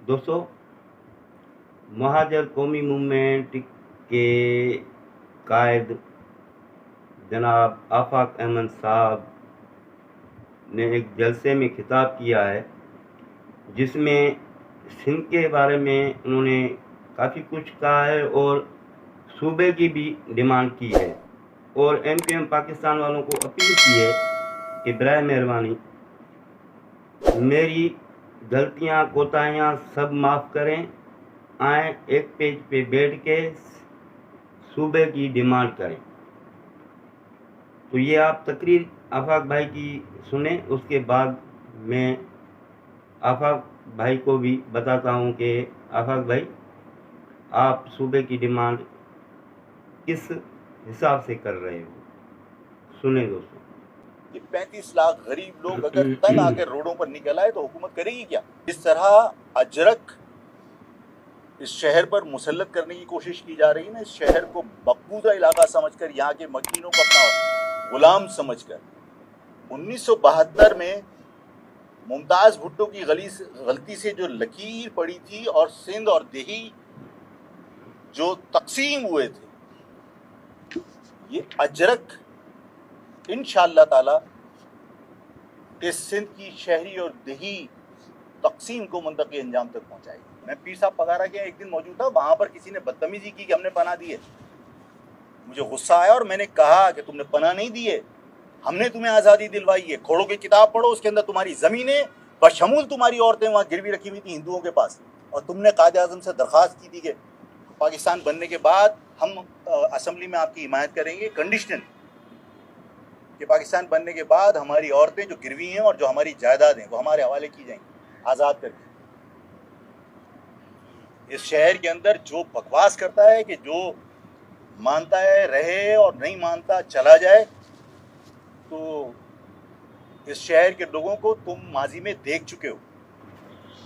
دوستو، مہاجر قومی موومنٹ کے قائد جناب آفاق احمد صاحب نے ایک جلسے میں خطاب کیا ہے جس میں سندھ کے بارے میں انہوں نے کافی کچھ کہا ہے اور صوبے کی بھی ڈیمانڈ کی ہے، اور ایم کیو ایم پاکستان والوں کو اپیل کی ہے کہ برائے مہربانی میری غلطیاں کوتاہیاں سب معاف کریں، آئیں ایک پیج پہ بیٹھ کے صوبے کی ڈیمانڈ کریں۔ تو یہ آپ تقریر آفاق بھائی کی سنیں، اس کے بعد میں آفاق بھائی کو بھی بتاتا ہوں کہ آفاق بھائی آپ صوبے کی ڈیمانڈ کس حساب سے کر رہے ہو، سنیں دوستوں۔ کہ 35 لاکھ غریب لوگ اگر تنگ آ کے روڈوں پر نکل آئے تو حکومت کرے گی کیا؟ اس طرح اجرک اس شہر پر مسلط کرنے کی کوشش کی جا رہی ہے نا، اس شہر کو مقبوضہ علاقہ سمجھ کر، یہاں کے مکینوں کو اپنا غلام سمجھ کر۔ 1972 میں ممتاز بھٹو کی غلطی سے جو لکیر پڑی تھی اور سندھ اور دیہی جو تقسیم ہوئے تھے، یہ اجرک انشاءاللہ تعالی اس سندھ کی شہری اور دیہی تقسیم کو منطقی انجام تک پہنچائے گی۔ میں پیر صاحب پگارا کے ایک دن موجود تھا، وہاں پر کسی نے بدتمیزی کی کہ ہم نے پناہ دی ہے۔ مجھے غصہ آیا اور میں نے کہا کہ تم نے پناہ نہیں دی ہے، ہم نے تمہیں آزادی دلوائی ہے۔ کھوڑوں کی کتاب پڑھو، اس کے اندر تمہاری زمینیں بشمول تمہاری عورتیں وہاں گروی رکھی ہوئی تھیں ہندوؤں کے پاس، اور تم نے قائد اعظم سے درخواست کی تھی کہ پاکستان بننے کے بعد ہم اسمبلی میں آپ کی حمایت کریں گے، کنڈیشنل، کہ پاکستان بننے کے بعد ہماری عورتیں جو گروی ہیں اور جو ہماری جائیداد ہیں وہ ہمارے حوالے کی جائیں گی، آزاد کر کے۔ اس شہر کے اندر جو بکواس کرتا ہے کہ جو مانتا ہے رہے اور نہیں مانتا چلا جائے، تو اس شہر کے لوگوں کو تم ماضی میں دیکھ چکے ہو۔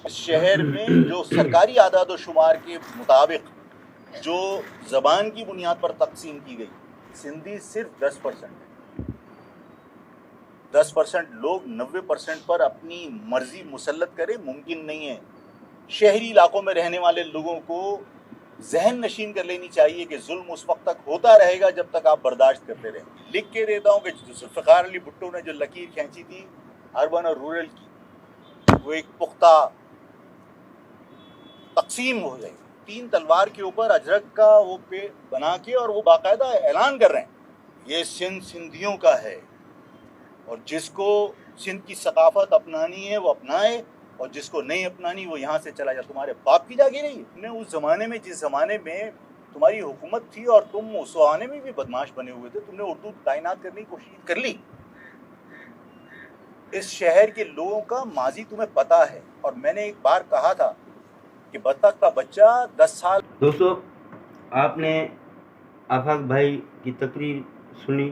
اس شہر میں جو سرکاری اعداد و شمار کے مطابق جو زبان کی بنیاد پر تقسیم کی گئی، سندھی صرف 10% ہے۔ 10% لوگ 90% پر اپنی مرضی مسلط کرے ممکن نہیں ہے۔ شہری علاقوں میں رہنے والے لوگوں کو ذہن نشین کر لینی چاہیے کہ ظلم اس وقت تک ہوتا رہے گا جب تک آپ برداشت کرتے رہیں۔ لکھ کے دیتا ہوں کہ ذوالفقار علی بھٹو نے جو لکیر کھینچی تھی اربن اور رورل کی، وہ ایک پختہ تقسیم ہو جائے گی۔ 3 تلوار کے اوپر اجرک کا وہ پہ بنا کے، اور وہ باقاعدہ اعلان کر رہے ہیں یہ سندھ سندھیوں کا ہے، اور جس کو سندھ کی ثقافت اپنانی ہے وہ اپنائے، اور جس کو نہیں اپنانی وہ یہاں سے چلا جائے۔ تمہارے باپ کی جاگیر نہیں؟ تم نے اس زمانے میں، جس زمانے میں تمہاری حکومت تھی اور تم اس زمانے میں بھی بدماش بنے ہوئے تھے، تم نے اردو تعینات کرنے کی کوشش کر لی۔ اس شہر کے لوگوں کا ماضی تمہیں پتا ہے، اور میں نے ایک بار کہا تھا کہ بطخ کا بچہ 10 سال۔ دوستو، آپ نے آفاق بھائی کی تقریر سنی۔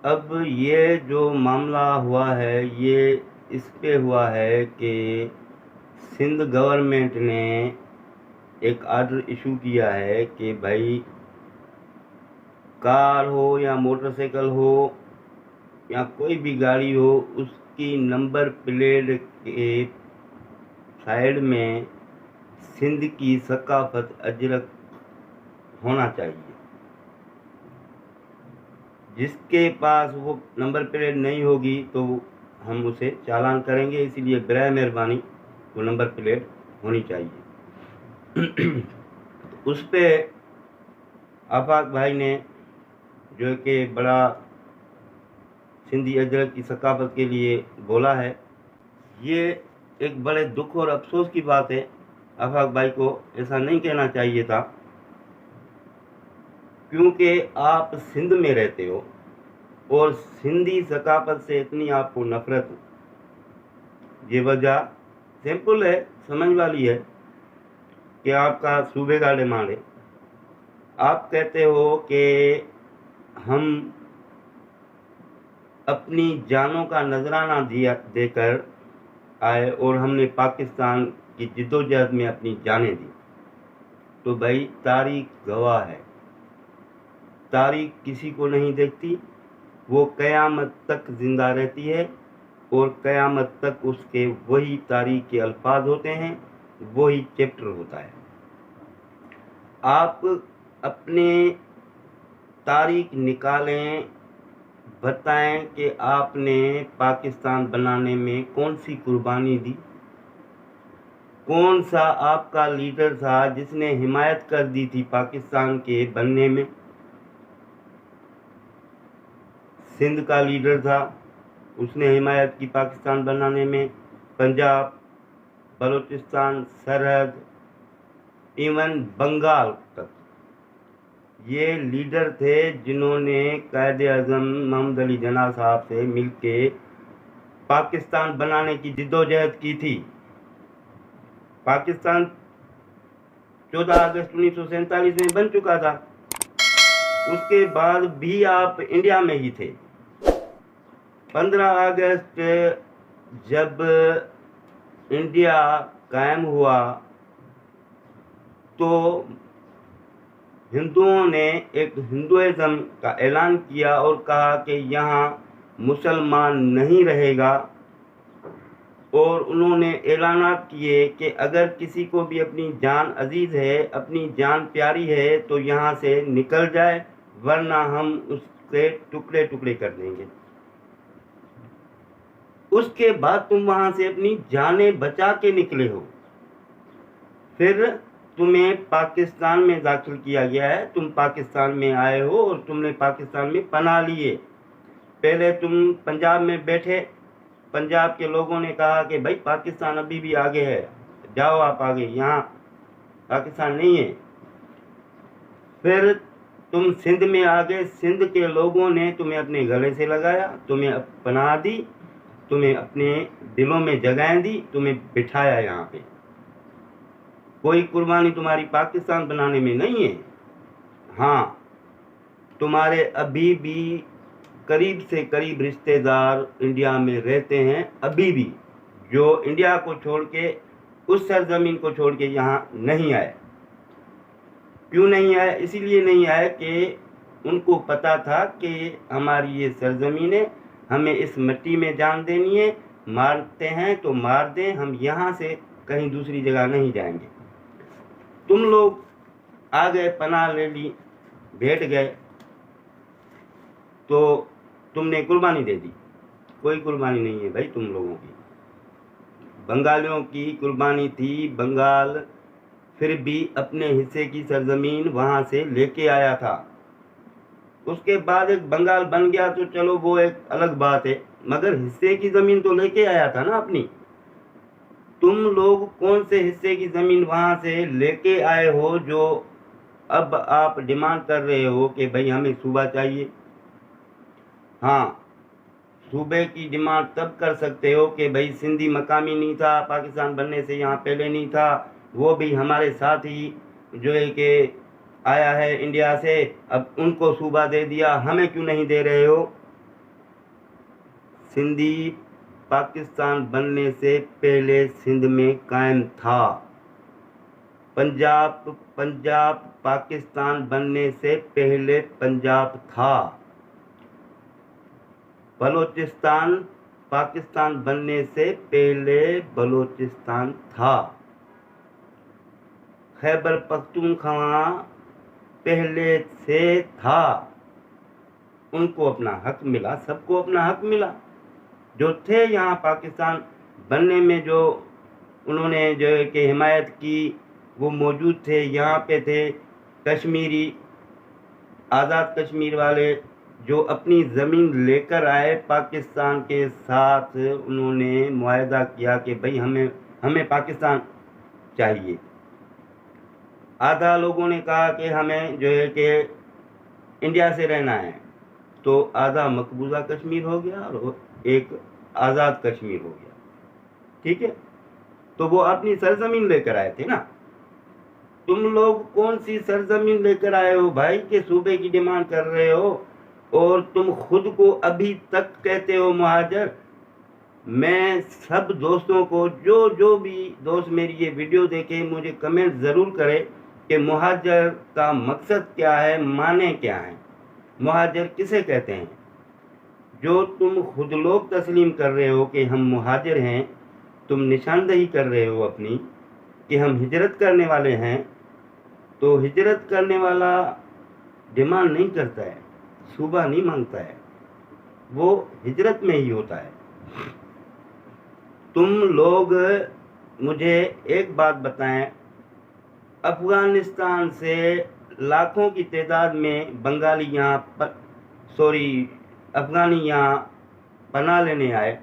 اب یہ جو معاملہ ہوا ہے یہ اس پہ ہوا ہے کہ سندھ گورنمنٹ نے ایک آرڈر ایشو کیا ہے کہ بھائی کار ہو یا موٹر سائیکل ہو یا کوئی بھی گاڑی ہو، اس کی نمبر پلیٹ کے سائڈ میں سندھ کی ثقافت اجرک ہونا چاہیے۔ جس کے پاس وہ نمبر پلیٹ نہیں ہوگی تو ہم اسے چالان کریں گے، اسی لیے برائے مہربانی وہ نمبر پلیٹ ہونی چاہیے۔ اس پہ آفاق بھائی نے جو کہ بڑا سندھی اجرک کی ثقافت کے لیے بولا ہے، یہ ایک بڑے دکھ اور افسوس کی بات ہے۔ آفاق بھائی کو ایسا نہیں کہنا چاہیے تھا، کیونکہ آپ سندھ میں رہتے ہو اور سندھی ثقافت سے اتنی آپ کو نفرت، یہ وجہ سمپل ہے، سمجھ والی ہے کہ آپ کا صوبے کا ڈیمانڈ ہے۔ آپ کہتے ہو کہ ہم اپنی جانوں کا نذرانہ دے کر آئے اور ہم نے پاکستان کی جدوجہد میں اپنی جانیں دی، تو بھائی تاریخ گواہ ہے، تاریخ کسی کو نہیں دیکھتی، وہ قیامت تک زندہ رہتی ہے۔ اور قیامت تک اس کے وہی تاریخ کے الفاظ ہوتے ہیں، وہی چیپٹر ہوتا ہے۔ آپ اپنے تاریخ نکالیں، بتائیں کہ آپ نے پاکستان بنانے میں کون سی قربانی دی، کون سا آپ کا لیڈر تھا جس نے حمایت کر دی تھی پاکستان کے بننے میں۔ سندھ کا لیڈر تھا، اس نے حمایت کی پاکستان بنانے میں۔ پنجاب، بلوچستان، سرحد، ایون بنگال تک یہ لیڈر تھے جنہوں نے قائد اعظم محمد علی جناح صاحب سے مل کے پاکستان بنانے کی جدوجہد کی تھی۔ پاکستان 14 اگست 1947 میں بن چکا تھا، اس کے بعد بھی آپ انڈیا میں ہی تھے۔ 15 اگست جب انڈیا قائم ہوا تو ہندوؤں نے ایک ہندوازم کا اعلان کیا اور کہا کہ یہاں مسلمان نہیں رہے گا، اور انہوں نے اعلانات کیے کہ اگر کسی کو بھی اپنی جان عزیز ہے، اپنی جان پیاری ہے تو یہاں سے نکل جائے، ورنہ ہم اس کے ٹکڑے ٹکڑے کر دیں گے۔ اس کے بعد تم وہاں سے اپنی جانیں بچا کے نکلے ہو، پھر تمہیں پاکستان میں داخل کیا گیا ہے، تم پاکستان میں آئے ہو اور تم نے پاکستان میں پناہ لیے۔ پہلے تم پنجاب میں بیٹھے، پنجاب کے لوگوں نے کہا کہ بھائی پاکستان ابھی بھی آگے ہے، جاؤ آپ آگے، یہاں پاکستان نہیں ہے۔ پھر تم سندھ میں آگے، سندھ کے لوگوں نے تمہیں اپنے گلے سے لگایا، تمہیں پناہ دی، تمہیں اپنے دلوں میں جگہیں دی، تمہیں بٹھایا یہاں پہ۔ کوئی قربانی تمہاری پاکستان بنانے میں نہیں ہے۔ ہاں، تمہارے ابھی بھی قریب سے قریب رشتہ دار انڈیا میں رہتے ہیں، ابھی بھی، جو انڈیا کو چھوڑ کے، اس سرزمین کو چھوڑ کے یہاں نہیں آئے۔ کیوں نہیں آئے؟ اسی لیے نہیں آئے کہ ان کو پتا تھا کہ ہماری یہ سرزمین ہے، ہمیں اس مٹی میں جان دینی ہے، مارتے ہیں تو مار دیں، ہم یہاں سے کہیں دوسری جگہ نہیں جائیں گے۔ تم لوگ آ گئے، پناہ لے لی، بیٹھ گئے، تو تم نے قربانی دے دی۔ کوئی قربانی نہیں ہے بھائی تم لوگوں کی۔ بنگالیوں کی قربانی تھی، بنگال پھر بھی اپنے حصے کی سرزمین وہاں سے لے کے آیا تھا۔ اس کے بعد ایک بنگال بن گیا تو چلو وہ ایک الگ بات ہے، مگر حصے کی زمین تو لے کے آیا تھا نا اپنی۔ تم لوگ کون سے حصے کی زمین وہاں سے لے کے آئے ہو جو اب آپ ڈیمانڈ کر رہے ہو کہ بھائی ہمیں صوبہ چاہیے؟ ہاں، صوبے کی ڈیمانڈ تب کر سکتے ہو کہ بھائی سندھی مقامی نہیں تھا، پاکستان بننے سے یہاں پہلے نہیں تھا، وہ بھی ہمارے ساتھ ہی جو ہے کہ آیا ہے انڈیا سے، اب ان کو صوبہ دے دیا، ہمیں کیوں نہیں دے رہے ہو؟ سندھی پاکستان بننے سے پہلے سندھ میں قائم تھا۔ پنجاب پاکستان بننے سے پہلے پنجاب تھا۔ بلوچستان پاکستان بننے سے پہلے بلوچستان تھا۔ خیبر پختونخوا پہلے سے تھا۔ ان کو اپنا حق ملا، سب کو اپنا حق ملا۔ جو تھے یہاں پاکستان بننے میں، جو انہوں نے جو ہے کہ حمایت کی، وہ موجود تھے، یہاں پہ تھے۔ کشمیری، آزاد کشمیر والے جو اپنی زمین لے کر آئے پاکستان کے ساتھ، انہوں نے معاہدہ کیا کہ بھئی ہمیں پاکستان چاہیے۔ آدھا لوگوں نے کہا کہ ہمیں جو ہے کہ انڈیا سے رہنا ہے، تو آدھا مقبوضہ کشمیر ہو گیا اور ایک آزاد کشمیر ہو گیا۔ ٹھیک ہے، تو وہ اپنی سرزمین لے کر آئے تھے نا۔ تم لوگ کون سی سرزمین لے کر آئے ہو بھائی کہ صوبے کی ڈیمانڈ کر رہے ہو؟ اور تم خود کو ابھی تک کہتے ہو مہاجر۔ میں سب دوستوں کو، جو بھی دوست میری یہ ویڈیو دیکھے، مجھے کمنٹ ضرور کرے کہ مہاجر کا مقصد کیا ہے، معنی کیا ہے، مہاجر کسے کہتے ہیں؟ جو تم خود لوگ تسلیم کر رہے ہو کہ ہم مہاجر ہیں، تم نشاندہی کر رہے ہو اپنی کہ ہم ہجرت کرنے والے ہیں، تو ہجرت کرنے والا ڈیمانڈ نہیں کرتا ہے، صوبہ نہیں مانگتا ہے، وہ ہجرت میں ہی ہوتا ہے۔ تم لوگ مجھے ایک بات بتائیں، افغانستان سے لاکھوں کی تعداد میں بنگالی افغانی یہاں پناہ لینے آئے،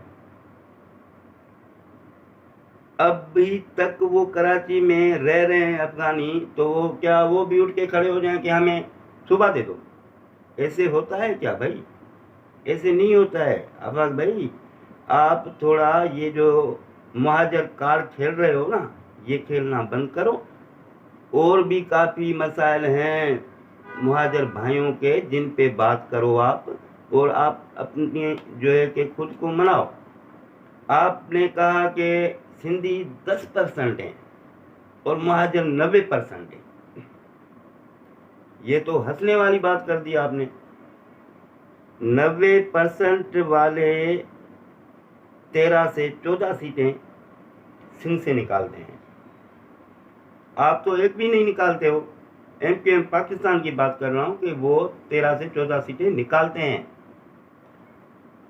ابھی تک وہ کراچی میں رہ رہے ہیں افغانی، تو کیا وہ بھی اٹھ کے کھڑے ہو جائیں کہ ہمیں صوبہ دے دو؟ ایسے ہوتا ہے کیا بھائی؟ ایسے نہیں ہوتا ہے۔ افاق بھائی، آپ تھوڑا یہ جو مہاجر کارڈ کھیل رہے ہو نا، یہ کھیلنا بند کرو۔ اور بھی کافی مسائل ہیں مہاجر بھائیوں کے جن پہ بات کرو آپ، اور آپ اپنے جو ہے کہ خود کو مناؤ۔ آپ نے کہا کہ سندھی 10% ہیں اور مہاجر 90% ہیں، یہ تو ہنسنے والی بات کر دی آپ نے۔ 90% والے 13 سے 14 سیٹیں سندھ سے نکالتے ہیں، آپ تو ایک بھی نہیں نکالتے ہو۔ ایم کیو ایم پاکستان کی بات کر رہا ہوں کہ وہ 13 سے 14 سیٹیں نکالتے ہیں،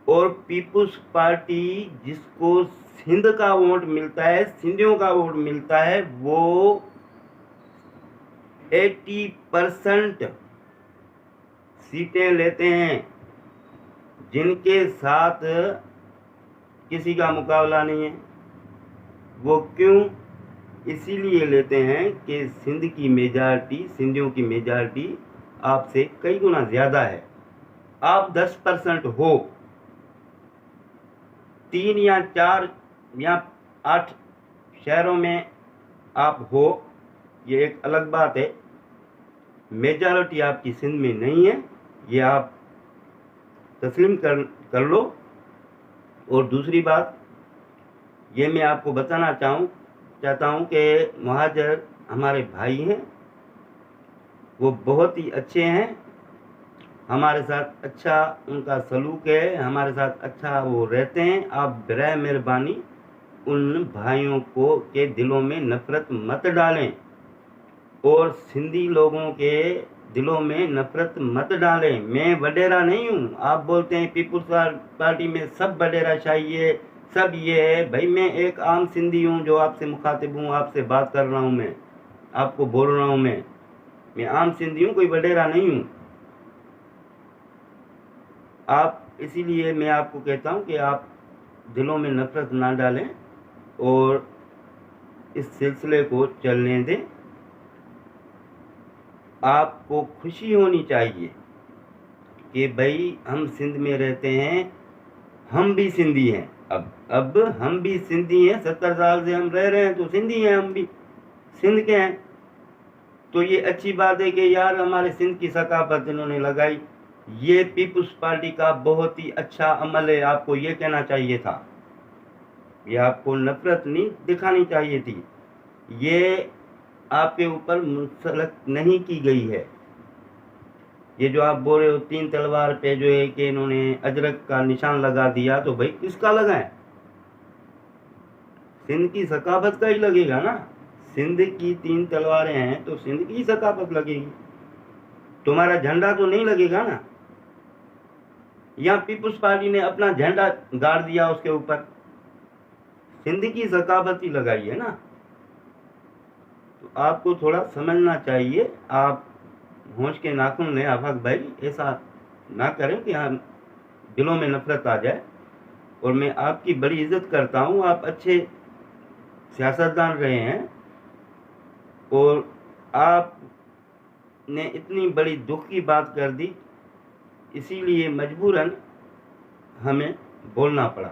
اور پیپلز پارٹی جس کو سندھ کا ووٹ ملتا ہے، سندھیوں کا ووٹ ملتا ہے، وہ 80% سیٹیں لیتے ہیں، جن کے ساتھ کسی کا مقابلہ نہیں ہے۔ وہ کیوں؟ اسی لیے لیتے ہیں کہ سندھ کی میجارٹی، سندھیوں کی میجارٹی آپ سے کئی گنا زیادہ ہے۔ آپ 10% ہو، 3 یا 4 یا 8 شہروں میں آپ ہو، یہ ایک الگ بات ہے۔ میجارٹی آپ کی سندھ میں نہیں ہے، یہ آپ تسلیم کر لو۔ اور دوسری بات یہ میں آپ کو بتانا چاہتا ہوں کہ مہاجر ہمارے بھائی ہیں، وہ بہت ہی اچھے ہیں، ہمارے ساتھ اچھا ان کا سلوک ہے، ہمارے ساتھ اچھا وہ رہتے ہیں۔ آپ برائے مہربانی ان بھائیوں کے دلوں میں نفرت مت ڈالیں، اور سندھی لوگوں کے دلوں میں نفرت مت ڈالیں۔ میں وڈیرا نہیں ہوں، آپ بولتے ہیں پیپلز پارٹی میں سب وڈیرا شاہی ہے، سب یہ ہے۔ بھائی میں ایک عام سندھی ہوں جو آپ سے مخاطب ہوں، آپ سے بات کر رہا ہوں، میں آپ کو بول رہا ہوں، میں عام سندھی ہوں، کوئی وڈیرا نہیں ہوں۔ آپ اسی لیے میں آپ کو کہتا ہوں کہ آپ دلوں میں نفرت نہ ڈالیں اور اس سلسلے کو چلنے دیں۔ آپ کو خوشی ہونی چاہیے کہ بھائی ہم سندھ میں رہتے ہیں، ہم بھی سندھی ہیں، اب ہم بھی سندھی ہیں، 70 سال سے ہم رہ رہے ہیں تو سندھی ہیں، ہم بھی سندھ کے ہیں۔ تو یہ اچھی بات ہے کہ یار ہمارے سندھ کی ثقافت انہوں نے لگائی، یہ پیپلز پارٹی کا بہت ہی اچھا عمل ہے، آپ کو یہ کہنا چاہیے تھا، یہ آپ کو نفرت نہیں دکھانی چاہیے تھی، یہ آپ کے اوپر منسلک نہیں کی گئی ہے۔ یہ جو آپ بول رہے ہو 3 تلوار پہ جو ہے کہ انہوں نے اجرک کا نشان لگا دیا، تو بھائی کس کا لگائیں؟ سندھ کی ثقافت کا ہی لگے گا نا۔ سندھ کی 3 تلواریں ہیں تو سندھ کی ثقافت لگے گی، تمہارا جھنڈا تو نہیں لگے گا نا۔ یا پیپلز پارٹی نے اپنا جھنڈا گاڑ دیا اس کے اوپر، سندھ کی ثقافت ہی لگائی ہے نا۔ تو آپ کو تھوڑا سمجھنا چاہیے، آپ ہونش کے ناخن لیں آفاق بھائی، ایسا نہ کریں کہ ہم دلوں میں نفرت آ جائے۔ اور میں آپ کی بڑی عزت کرتا ہوں، آپ اچھے سیاستدان رہے ہیں، اور آپ نے اتنی بڑی دکھ کی بات کر دی، اسی لیے مجبوراً ہمیں بولنا پڑا۔